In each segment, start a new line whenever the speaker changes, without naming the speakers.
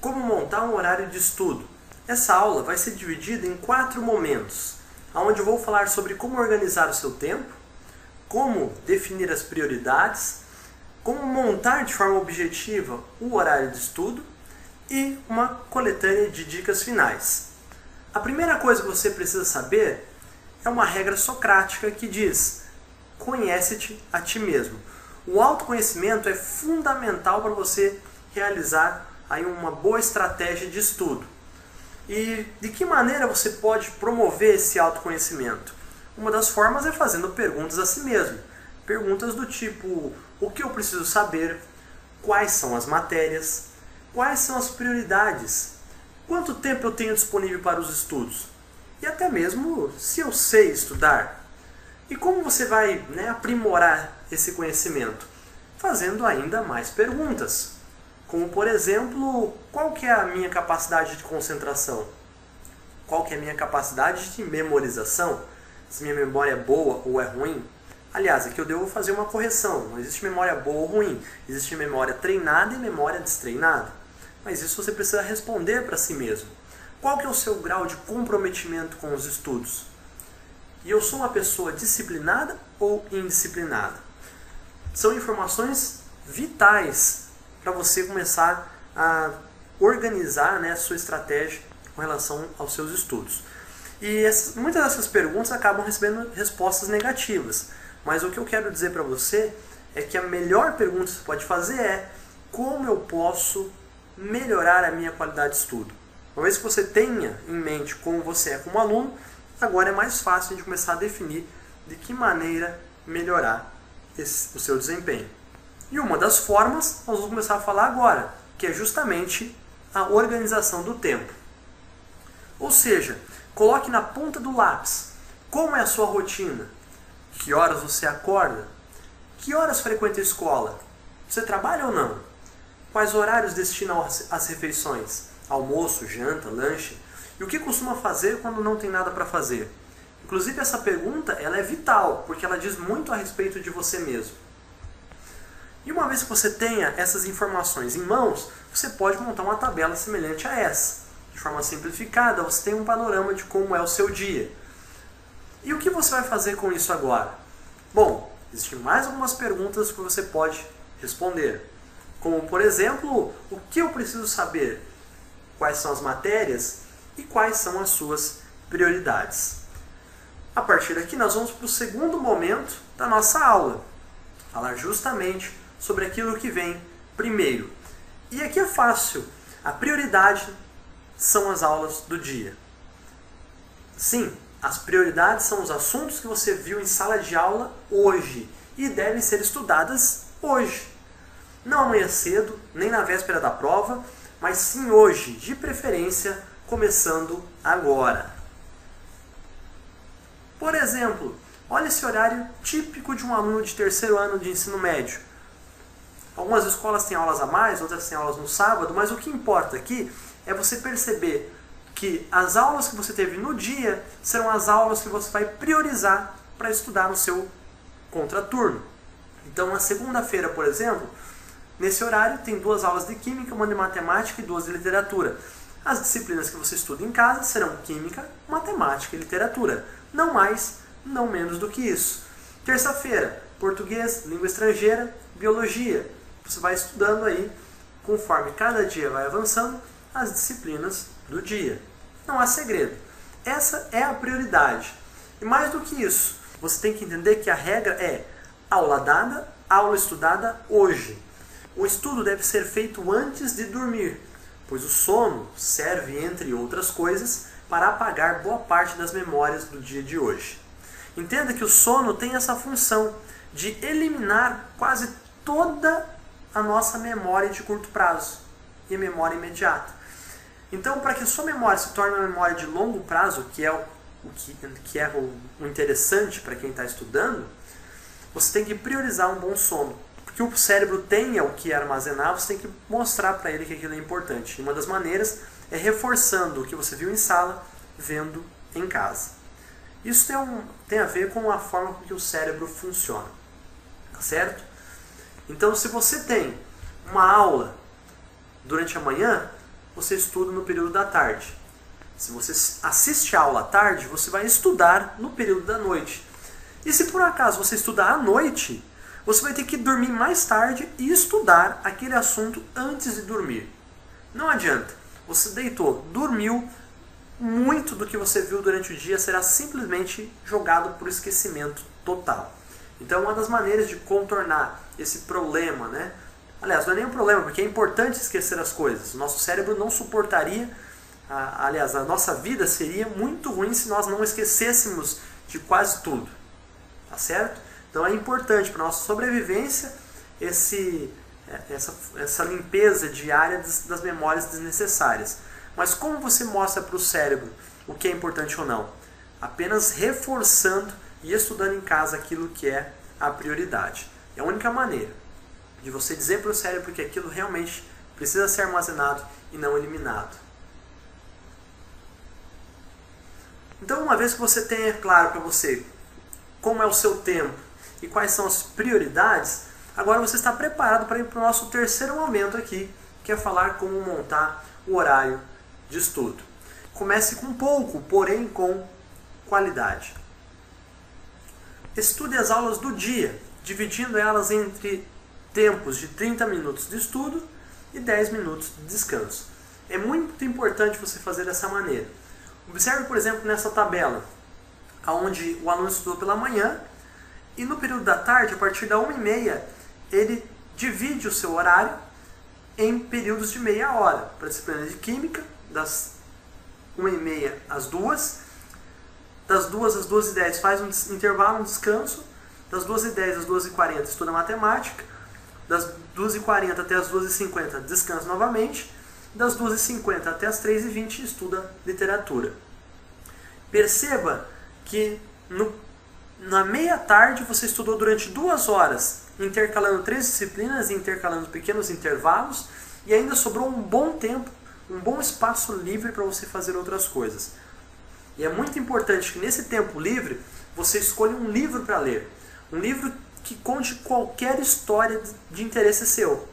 como montar um horário de estudo. Essa aula vai ser dividida em 4 momentos, onde eu vou falar sobre como organizar o seu tempo, como definir as prioridades, como montar de forma objetiva o horário de estudo e uma coletânea de dicas finais. A primeira coisa que você precisa saber é uma regra socrática que diz: conhece-te a ti mesmo. O autoconhecimento é fundamental para você realizar aí uma boa estratégia de estudo. E de que maneira você pode promover esse autoconhecimento? Uma das formas é fazendo perguntas a si mesmo. Perguntas do tipo: o que eu preciso saber? Quais são as matérias? Quais são as prioridades? Quanto tempo eu tenho disponível para os estudos? E até mesmo se eu sei estudar. E como você vai aprimorar esse conhecimento? Fazendo ainda mais perguntas. Como, por exemplo, qual que é a minha capacidade de concentração? Qual que é a minha capacidade de memorização? Se minha memória é boa ou é ruim? Aliás, aqui eu devo fazer uma correção. Não existe memória boa ou ruim. Existe memória treinada e memória destreinada. Mas isso você precisa responder para si mesmo. Qual que é o seu grau de comprometimento com os estudos? E eu sou uma pessoa disciplinada ou indisciplinada? São informações vitais para você começar a organizar a sua estratégia com relação aos seus estudos. E muitas dessas perguntas acabam recebendo respostas negativas. Mas o que eu quero dizer para você é que a melhor pergunta que você pode fazer é: como eu posso melhorar a minha qualidade de estudo? Uma vez que você tenha em mente como você é como aluno, agora é mais fácil de começar a definir de que maneira melhorar o seu desempenho. E uma das formas nós vamos começar a falar agora, que é justamente a organização do tempo. Ou seja, coloque na ponta do lápis como é a sua rotina, que horas você acorda, que horas frequenta a escola, você trabalha ou não, quais horários destinam às refeições, almoço, janta, lanche, e o que costuma fazer quando não tem nada para fazer. Inclusive essa pergunta ela é vital, porque ela diz muito a respeito de você mesmo. E uma vez que você tenha essas informações em mãos, você pode montar uma tabela semelhante a essa. De forma simplificada, você tem um panorama de como é o seu dia. E o que você vai fazer com isso agora? Bom, existem mais algumas perguntas que você pode responder. Como, por exemplo, o que eu preciso saber? Quais são as matérias e quais são as suas prioridades? A partir daqui, nós vamos para o segundo momento da nossa aula. Falar justamente sobre aquilo que vem primeiro. E aqui é fácil. A prioridade são as aulas do dia. Sim, as prioridades são os assuntos que você viu em sala de aula hoje e devem ser estudadas hoje. Não amanhã cedo, nem na véspera da prova, mas sim hoje, de preferência, começando agora. Por exemplo, olha esse horário típico de um aluno de terceiro ano de ensino médio. Algumas escolas têm aulas a mais, outras têm aulas no sábado, mas o que importa aqui é você perceber que as aulas que você teve no dia serão as aulas que você vai priorizar para estudar no seu contraturno. Então, na segunda-feira, por exemplo, nesse horário tem 2 aulas de Química, uma de Matemática e 2 de Literatura. As disciplinas que você estuda em casa serão Química, Matemática e Literatura. Não mais, não menos do que isso. Terça-feira, Português, Língua Estrangeira, Biologia. Você vai estudando aí, conforme cada dia vai avançando, as disciplinas do dia. Não há segredo. Essa é a prioridade. E mais do que isso, você tem que entender que a regra é aula dada, aula estudada hoje. O estudo deve ser feito antes de dormir, pois o sono serve, entre outras coisas, para apagar boa parte das memórias do dia de hoje. Entenda que o sono tem essa função de eliminar quase toda a nossa memória de curto prazo e a memória imediata. Então, para que a sua memória se torne uma memória de longo prazo, que é o interessante para quem está estudando, você tem que priorizar um bom sono. Porque o cérebro tenha o que armazenar, você tem que mostrar para ele que aquilo é importante. E uma das maneiras é reforçando o que você viu em sala, vendo em casa. Isso tem a ver com a forma com que o cérebro funciona. Tá certo? Então, se você tem uma aula durante a manhã, você estuda no período da tarde. Se você assiste a aula à tarde, você vai estudar no período da noite. E se por acaso você estudar à noite, você vai ter que dormir mais tarde e estudar aquele assunto antes de dormir. Não adianta. Você deitou, dormiu, muito do que você viu durante o dia será simplesmente jogado por esquecimento total. Então, uma das maneiras de contornar esse problema, né? Aliás, não é nem um problema, porque é importante esquecer as coisas. O nosso cérebro não suportaria, aliás, a nossa vida seria muito ruim se nós não esquecêssemos de quase tudo. Tá certo? Então é importante para a nossa sobrevivência essa limpeza diária das memórias desnecessárias. Mas como você mostra para o cérebro o que é importante ou não? Apenas reforçando e estudando em casa aquilo que é a prioridade. É a única maneira de você dizer para o cérebro que aquilo realmente precisa ser armazenado e não eliminado. Então, uma vez que você tenha claro para você como é o seu tempo e quais são as prioridades, agora você está preparado para ir para o nosso terceiro momento aqui, que é falar como montar o horário de estudo. Comece com pouco, porém com qualidade. Estude as aulas do dia, dividindo elas entre tempos de 30 minutos de estudo e 10 minutos de descanso. É muito importante você fazer dessa maneira. Observe, por exemplo, nessa tabela, onde o aluno estudou pela manhã e no período da tarde, a partir da 1h30, ele divide o seu horário em períodos de meia hora. Para a disciplina de Química, das 1h30 às 2h, das 2h às 2h10 faz um intervalo, um descanso, das 2h10 às 2h40 estuda Matemática, das 2h40 até as 2h50 descansa novamente, das 2h50 até as 3h20 estuda Literatura. Perceba que na meia tarde você estudou durante 2 horas, intercalando 3 disciplinas e intercalando pequenos intervalos, e ainda sobrou um bom tempo, um bom espaço livre para você fazer outras coisas. E é muito importante que nesse tempo livre você escolha um livro para ler. Um livro que conte qualquer história de interesse seu.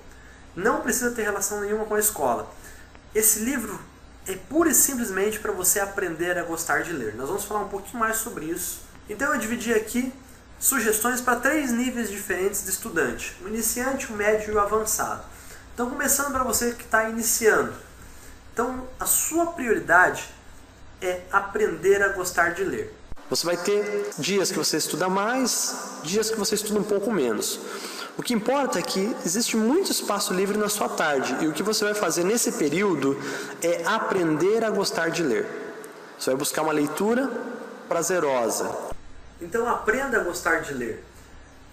Não precisa ter relação nenhuma com a escola. Esse livro é pura e simplesmente para você aprender a gostar de ler. Nós vamos falar um pouquinho mais sobre isso. Então eu dividi aqui sugestões para 3 níveis diferentes de estudante. O iniciante, o médio e o avançado. Então começando para você que está iniciando. Então a sua prioridade é aprender a gostar de ler. Você vai ter dias que você estuda mais, dias que você estuda um pouco menos. O que importa é que existe muito espaço livre na sua tarde, e o que você vai fazer nesse período é aprender a gostar de ler. Você vai buscar uma leitura prazerosa. Então aprenda a gostar de ler.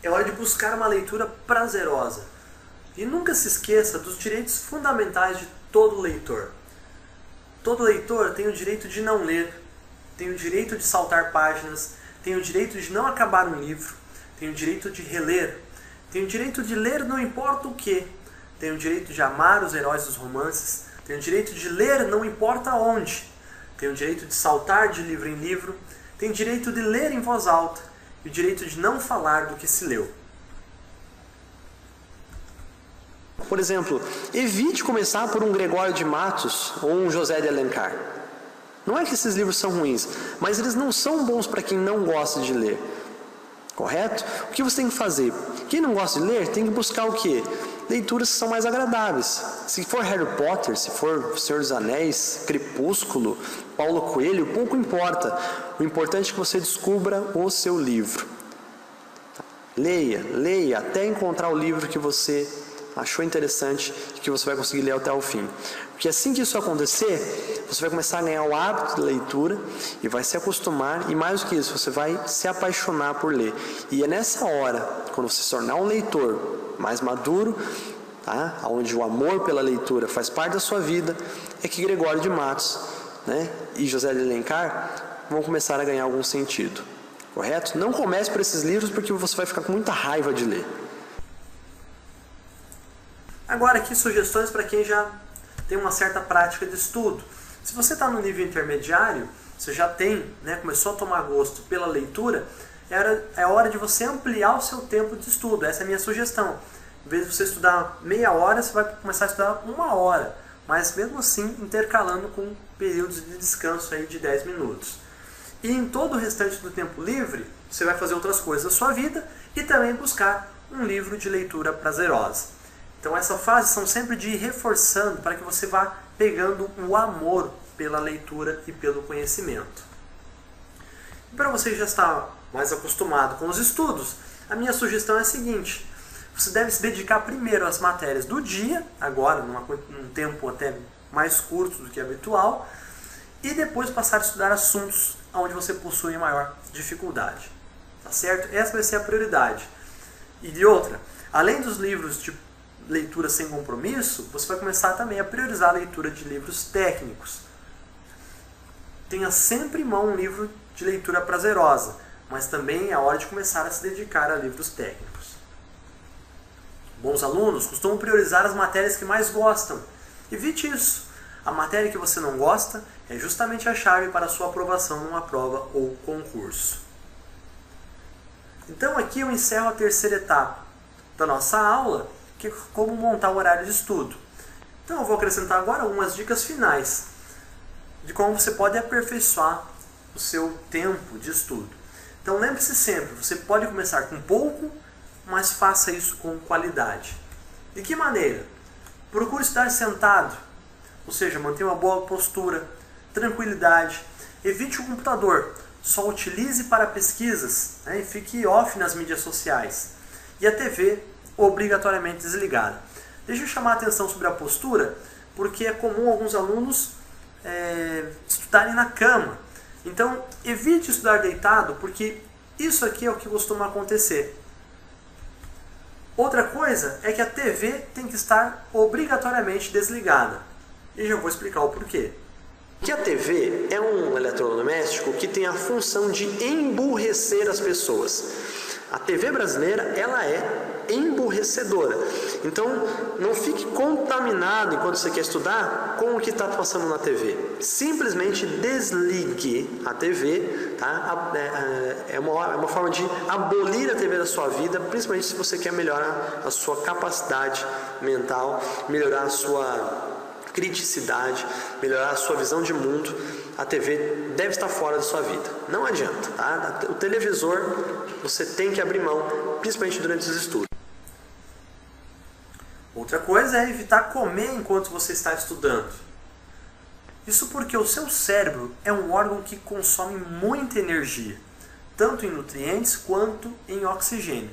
É hora de buscar uma leitura prazerosa. E nunca se esqueça dos direitos fundamentais de todo leitor. Todo leitor tem o direito de não ler, tem o direito de saltar páginas, tem o direito de não acabar um livro, tem o direito de reler, tem o direito de ler não importa o que, tem o direito de amar os heróis dos romances, tem o direito de ler não importa onde, tem o direito de saltar de livro em livro, tem o direito de ler em voz alta e o direito de não falar do que se leu. Por exemplo, evite começar por um Gregório de Matos ou um José de Alencar. Não é que esses livros são ruins, mas eles não são bons para quem não gosta de ler. Correto? O que você tem que fazer? Quem não gosta de ler tem que buscar o quê? Leituras que são mais agradáveis. Se for Harry Potter, se for Senhor dos Anéis, Crepúsculo, Paulo Coelho, pouco importa. O importante é que você descubra o seu livro. Leia, leia, até encontrar o livro que você achou interessante e que você vai conseguir ler até o fim. Porque assim que isso acontecer, você vai começar a ganhar o hábito de leitura e vai se acostumar, e mais do que isso, você vai se apaixonar por ler. E é nessa hora, quando você se tornar um leitor mais maduro, tá? Onde o amor pela leitura faz parte da sua vida, é que Gregório de Matos, né, e José de Alencar vão começar a ganhar algum sentido. Correto? Não comece por esses livros porque você vai ficar com muita raiva de ler. Agora aqui sugestões para quem já tem uma certa prática de estudo. Se você está no nível intermediário, você já tem, né, começou a tomar gosto pela leitura, é hora de você ampliar o seu tempo de estudo. Essa é a minha sugestão. Em vez de você estudar meia hora, você vai começar a estudar 1 hora. mas mesmo assim intercalando com períodos de descanso aí de 10 minutos. E em todo o restante do tempo livre, você vai fazer outras coisas da sua vida e também buscar um livro de leitura prazerosa. Então essa fase são sempre de ir reforçando para que você vá pegando o amor pela leitura e pelo conhecimento. E para você já estar mais acostumado com os estudos, a minha sugestão é a seguinte: você deve se dedicar primeiro às matérias do dia, agora num tempo até mais curto do que habitual, e depois passar a estudar assuntos onde você possui maior dificuldade. Tá certo? Essa vai ser a prioridade. E de outra, além dos livros de leitura sem compromisso, você vai começar também a priorizar a leitura de livros técnicos. Tenha sempre em mão um livro de leitura prazerosa, mas também é a hora de começar a se dedicar a livros técnicos. Bons alunos costumam priorizar as matérias que mais gostam. Evite isso. A matéria que você não gosta é justamente a chave para a sua aprovação numa prova ou concurso. Então aqui eu encerro a terceira etapa da nossa aula, que é como montar o horário de estudo. Então eu vou acrescentar agora algumas dicas finais de como você pode aperfeiçoar o seu tempo de estudo. Então lembre-se sempre, você pode começar com pouco, mas faça isso com qualidade. De que maneira? Procure estar sentado, ou seja, mantenha uma boa postura, tranquilidade, evite o computador, só utilize para pesquisas, e fique off nas mídias sociais. E a TV obrigatoriamente desligada. Deixa eu chamar a atenção sobre a postura, porque é comum alguns alunos estudarem na cama. Então, evite estudar deitado, porque isso aqui é o que costuma acontecer. Outra coisa é que a TV tem que estar obrigatoriamente desligada. E já vou explicar o porquê. Que a TV é um eletrodoméstico que tem a função de emburrecer as pessoas. A TV brasileira, ela é emburrecedora. Então, não fique contaminado enquanto você quer estudar com o que está passando na TV. Simplesmente desligue a TV, tá? É uma forma de abolir a TV da sua vida, principalmente se você quer melhorar a sua capacidade mental, melhorar a sua criticidade, melhorar a sua visão de mundo. A TV deve estar fora da sua vida. Não adianta, tá? O televisor você tem que abrir mão, principalmente durante os estudos. Outra coisa é evitar comer enquanto você está estudando. Isso porque o seu cérebro é um órgão que consome muita energia, tanto em nutrientes quanto em oxigênio.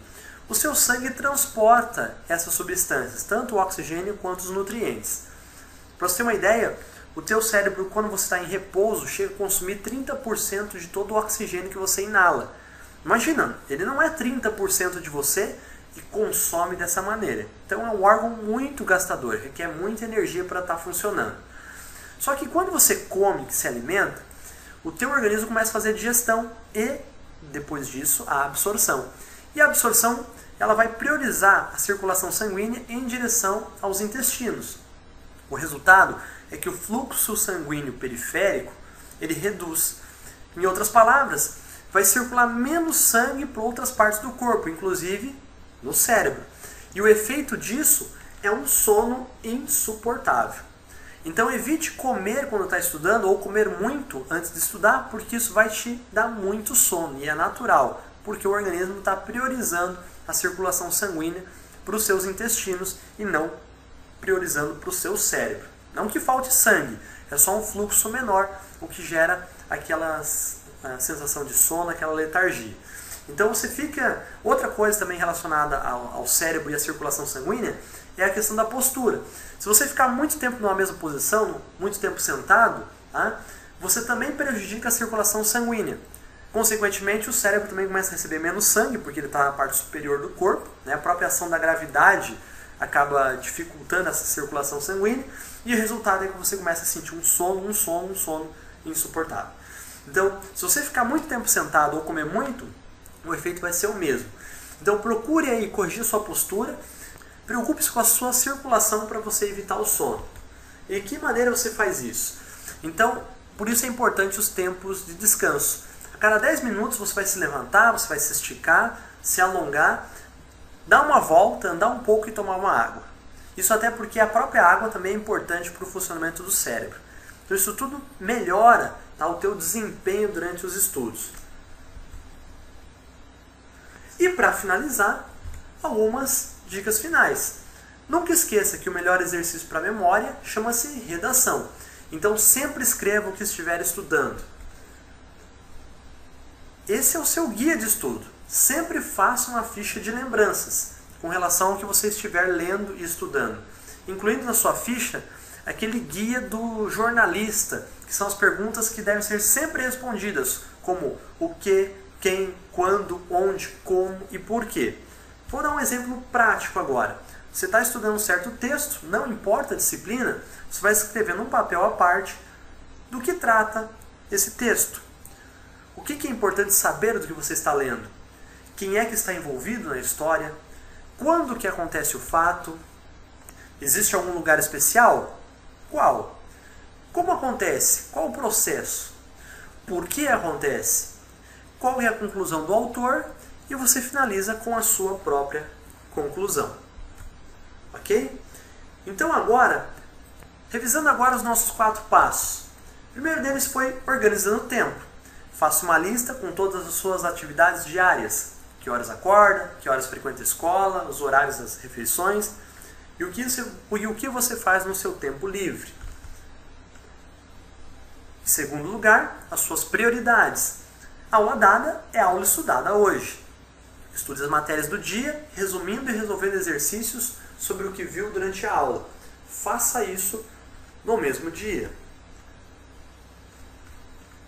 O seu sangue transporta essas substâncias, tanto o oxigênio quanto os nutrientes. Para você ter uma ideia, o teu cérebro, quando você está em repouso, chega a consumir 30% de todo o oxigênio que você inala. Imagina, ele não é 30% de você e consome dessa maneira. Então é um órgão muito gastador, requer muita energia para estar funcionando. Só que quando você come, que se alimenta, o teu organismo começa a fazer a digestão e, depois disso, a absorção. E a absorção, ela vai priorizar a circulação sanguínea em direção aos intestinos. O resultado é que o fluxo sanguíneo periférico, ele reduz. Em outras palavras, vai circular menos sangue para outras partes do corpo, inclusive no cérebro. E o efeito disso é um sono insuportável. Então evite comer quando está estudando ou comer muito antes de estudar, porque isso vai te dar muito sono. E é natural, porque o organismo está priorizando a circulação sanguínea para os seus intestinos e não priorizando para o seu cérebro. Não que falte sangue, é só um fluxo menor, o que gera aquela sensação de sono, aquela letargia. Então você fica... Outra coisa também relacionada ao cérebro e à circulação sanguínea é a questão da postura. Se você ficar muito tempo numa mesma posição, muito tempo sentado, você também prejudica a circulação sanguínea. Consequentemente, o cérebro também começa a receber menos sangue, porque ele está na parte superior do corpo, A própria ação da gravidade acaba dificultando essa circulação sanguínea, e o resultado é que você começa a sentir um sono insuportável. Então, se você ficar muito tempo sentado ou comer muito, o efeito vai ser o mesmo. Então procure aí corrigir sua postura, preocupe-se com a sua circulação para você evitar o sono. E de que maneira você faz isso? Então, por isso é importante os tempos de descanso. A cada 10 minutos você vai se levantar, você vai se esticar, se alongar, dar uma volta, andar um pouco e tomar uma água. Isso até porque a própria água também é importante para o funcionamento do cérebro. Então isso tudo melhora, tá, o teu desempenho durante os estudos. E para finalizar, algumas dicas finais. Nunca esqueça que o melhor exercício para a memória chama-se redação. Então sempre escreva o que estiver estudando. Esse é o seu guia de estudo. Sempre faça uma ficha de lembranças com relação ao que você estiver lendo e estudando. Incluindo na sua ficha aquele guia do jornalista, que são as perguntas que devem ser sempre respondidas, como o que, quem, quando, onde, como e por quê. Vou dar um exemplo prático agora. Você está estudando um certo texto, não importa a disciplina, você vai escrever num papel à parte do que trata esse texto. O que é importante saber do que você está lendo? Quem é que está envolvido na história? Quando que acontece o fato? Existe algum lugar especial? Qual? Como acontece? Qual o processo? Por que acontece? Qual é a conclusão do autor? E você finaliza com a sua própria conclusão. Ok? Então agora, revisando agora os nossos 4 passos. O primeiro deles foi organizando o tempo. Faça uma lista com todas as suas atividades diárias. Que horas acorda, que horas frequenta a escola, os horários das refeições e o que você faz no seu tempo livre. Em segundo lugar, as suas prioridades. A aula dada é a aula estudada hoje. Estude as matérias do dia, resumindo e resolvendo exercícios sobre o que viu durante a aula. Faça isso no mesmo dia.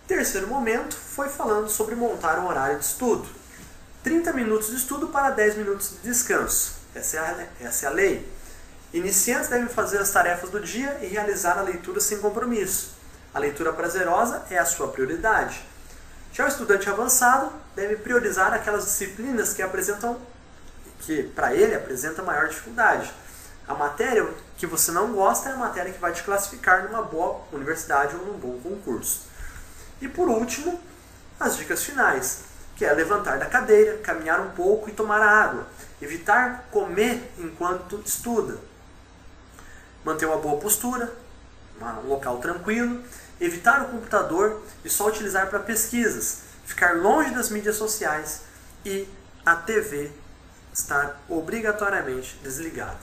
Terceiro momento foi falando sobre montar um horário de estudo. 30 minutos de estudo para 10 minutos de descanso. Essa é a lei. Iniciantes devem fazer as tarefas do dia e realizar a leitura sem compromisso. A leitura prazerosa é a sua prioridade. Já o estudante avançado deve priorizar aquelas disciplinas que para ele apresenta maior dificuldade. A matéria que você não gosta é a matéria que vai te classificar numa boa universidade ou num bom concurso. E por último, as dicas finais, que é levantar da cadeira, caminhar um pouco e tomar água. Evitar comer enquanto estuda. Manter uma boa postura, um local tranquilo. Evitar o computador e só utilizar para pesquisas. Ficar longe das mídias sociais e a TV estar obrigatoriamente desligada.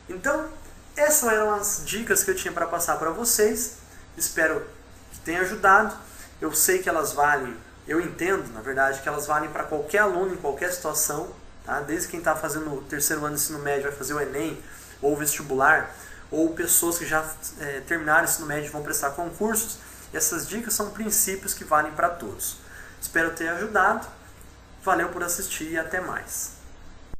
Então, essas eram as dicas que eu tinha para passar para vocês. Espero que tenha ajudado. Eu sei que elas valem, eu entendo, na verdade, que elas valem para qualquer aluno em qualquer situação, tá? Desde quem está fazendo o terceiro ano de ensino médio vai fazer o Enem ou o vestibular, ou pessoas que já terminaram o ensino médio e vão prestar concursos. Essas dicas são princípios que valem para todos. Espero ter ajudado. Valeu por assistir e até mais.